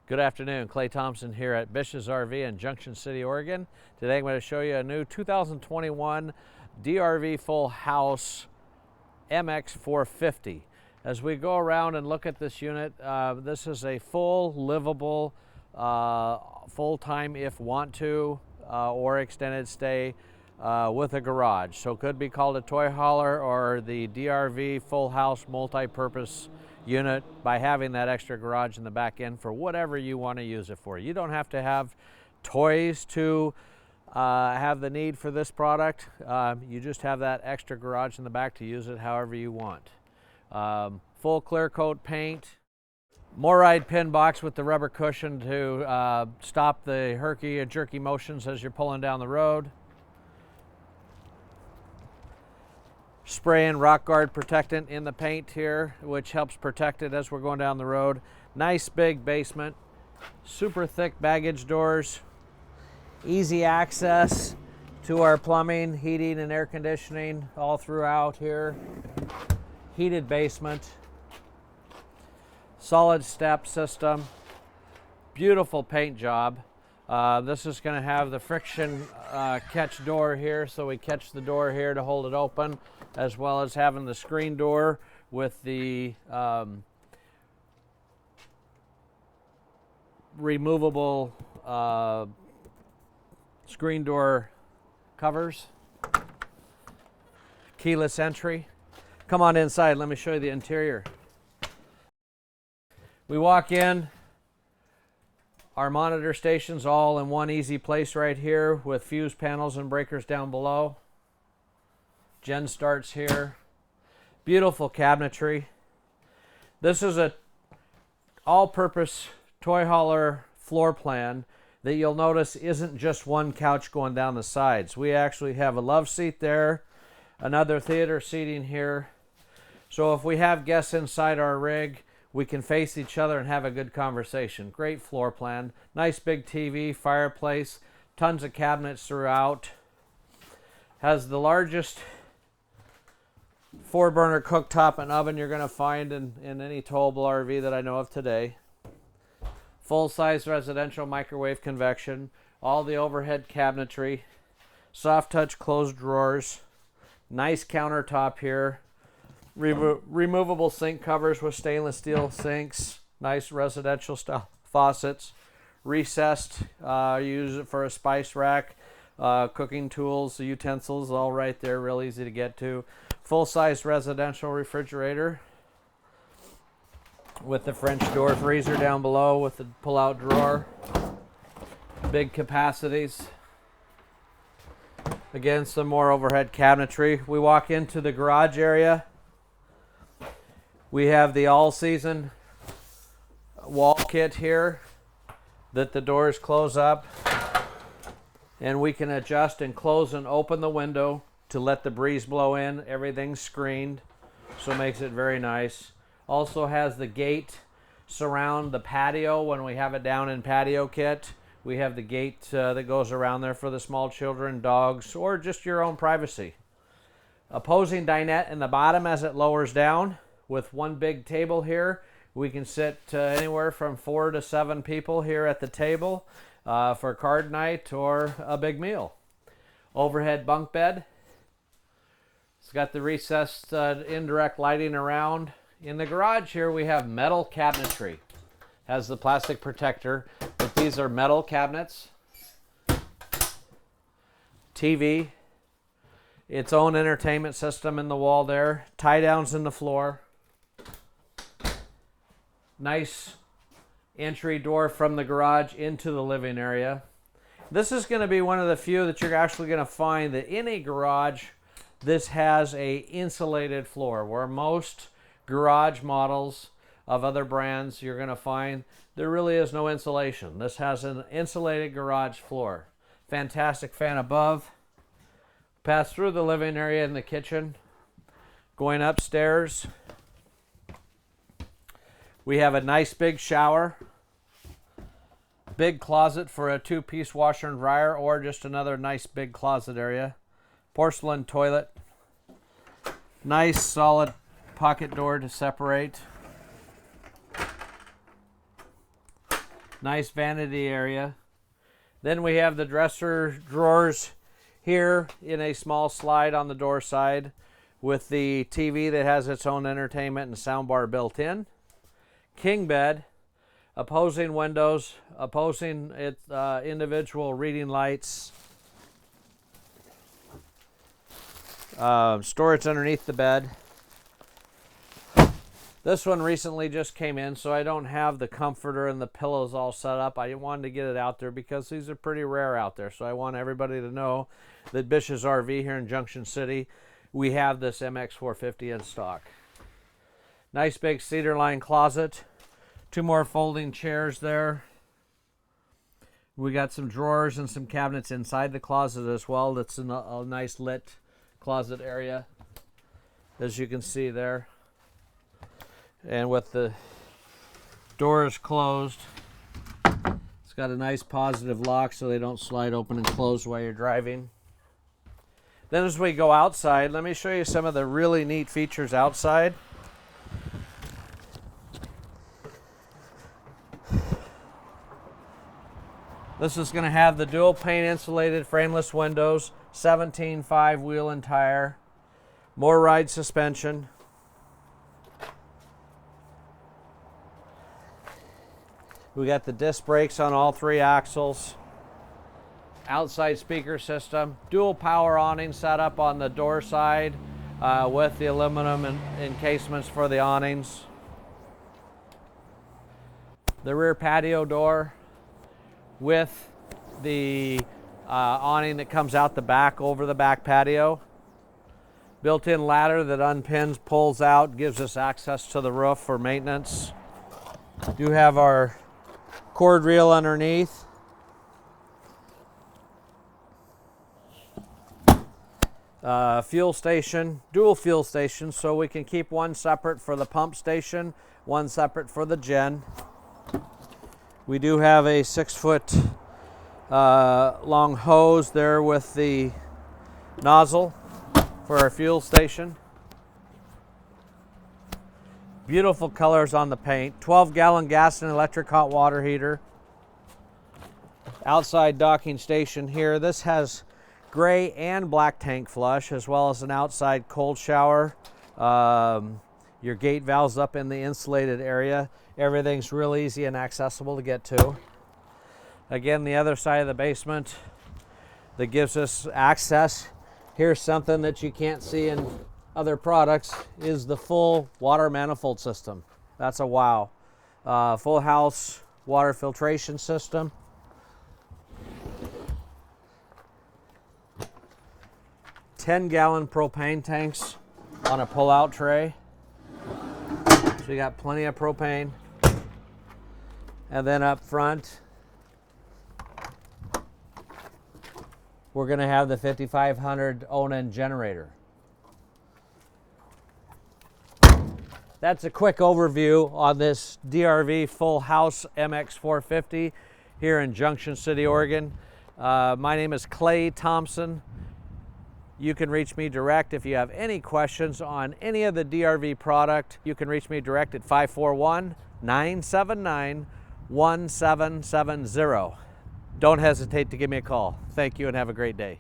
Good afternoon, cThompson here at BISH'S RV in Junction City, Oregon. Today I'm going to show you a new 2021 DRV Fullhouse MX450. As we go around and look at this unit, this is a full, livable, full-time if want to, or extended stay with a garage. So it could be called a toy hauler or the DRV Fullhouse multi-purpose unit by having that extra garage in the back end for whatever you want to use it for. You don't have to have toys to have the need for this product. You just have that extra garage in the back to use it however you want. Full clear coat paint, Moride pin box with the rubber cushion to stop the herky and jerky motions as you're pulling down the road. Spray and rock guard protectant in the paint here, which helps protect it as we're going down the road. Nice big basement, super thick baggage doors, easy access to our plumbing, heating, and air conditioning all throughout here. Heated basement, solid step system, beautiful paint job. This is going to have the friction catch door here, so we catch the door here to hold it open, as well as having the screen door with the removable screen door covers. Keyless entry. Come on inside, let me show you the interior. We walk in, our monitor stations all in one easy place right here with fuse panels and breakers down below. Gen starts here. Beautiful cabinetry. This is a all-purpose toy hauler floor plan that you'll notice isn't just one couch going down the sides. We actually have a love seat there, another theater seating here. So if we have guests inside our rig, we can face each other and have a good conversation. Great floor plan. Nice big TV, fireplace, tons of cabinets throughout. Has the largest 4-burner cooktop and oven you're going to find in any towable RV that I know of today. Full-size residential microwave convection. All the overhead cabinetry. Soft touch closed drawers. Nice countertop here. Removable sink covers with stainless steel sinks. Nice residential style faucets. Recessed, use it for a spice rack. Cooking tools, utensils, all right there, real easy to get to. Full-size residential refrigerator with the French door freezer down below with the pull-out drawer. Big capacities. Again, some more overhead cabinetry. We walk into the garage area. We have the all-season wall kit here that the doors close up, and we can adjust and close and open the window to let the breeze blow in. Everything's screened, so it makes it very nice. Also has the gate surround the patio when we have it down in patio kit. We have the gate that goes around there for the small children, dogs, or just your own privacy. Opposing dinette in the bottom as it lowers down with one big table here. We can sit anywhere from 4 to 7 people here at the table for card night or a big meal. Overhead bunk bed. It's got the recessed indirect lighting around. In the garage here we have metal cabinetry. Has the plastic protector, but these are metal cabinets. TV. Its own entertainment system in the wall there. Tie downs in the floor. Nice entry door from the garage into the living area. This is going to be one of the few that you're actually going to find that in a garage this has a insulated floor, where most garage models of other brands you're going to find there really is no insulation. This has an insulated garage floor. Fantastic fan above. Pass through the living area and the kitchen. Going upstairs, we have a nice big shower. Big closet for a 2-piece washer and dryer, or just another nice big closet area. Porcelain toilet. Nice solid pocket door to separate. Nice vanity area. Then we have the dresser drawers here in a small slide on the door side with the TV that has its own entertainment and soundbar built in. King bed, opposing windows, opposing individual reading lights. Storage underneath the bed. This one recently just came in, so I don't have the comforter and the pillows all set up. I wanted to get it out there because these are pretty rare out there. So I want everybody to know that BISH'S RV here in Junction City, we have this MX450 in stock. Nice big cedar lined closet. 2 more folding chairs there. We got some drawers and some cabinets inside the closet as well. That's a nice lit closet area, as you can see there. And with the doors closed, it's got a nice positive lock so they don't slide open and close while you're driving. Then as we go outside, let me show you some of the really neat features outside. This is going to have the dual pane insulated frameless windows, 17.5 wheel and tire, more ride suspension. We got the disc brakes on all 3 axles. Outside speaker system. Dual power awning set up on the door side with the aluminum encasements for the awnings. The rear patio door with the awning that comes out the back over the back patio. Built-in ladder that unpins, pulls out, gives us access to the roof for maintenance. Do have our cord reel underneath. Fuel station, dual fuel station, so we can keep one separate for the pump station, one separate for the gen. We do have a 6-foot long hose there with the nozzle for our fuel station. Beautiful colors on the paint. 12-gallon gas and electric hot water heater. Outside docking station here. This has gray and black tank flush, as well as an outside cold shower. Your gate valves up in the insulated area. Everything's real easy and accessible to get to. Again, the other side of the basement that gives us access. Here's something that you can't see in other products, is the full water manifold system. That's a wow. Fullhouse water filtration system. $10-gallon propane tanks on a pull-out tray. So you got plenty of propane. And then up front, we're going to have the 5500 Onan generator. That's a quick overview on this DRV Fullhouse MX450 here in Junction City, Oregon. My name is cThompson. You can reach me direct if you have any questions on any of the DRV product. You can reach me direct at 541-979-1770. Don't hesitate to give me a call. Thank you and have a great day.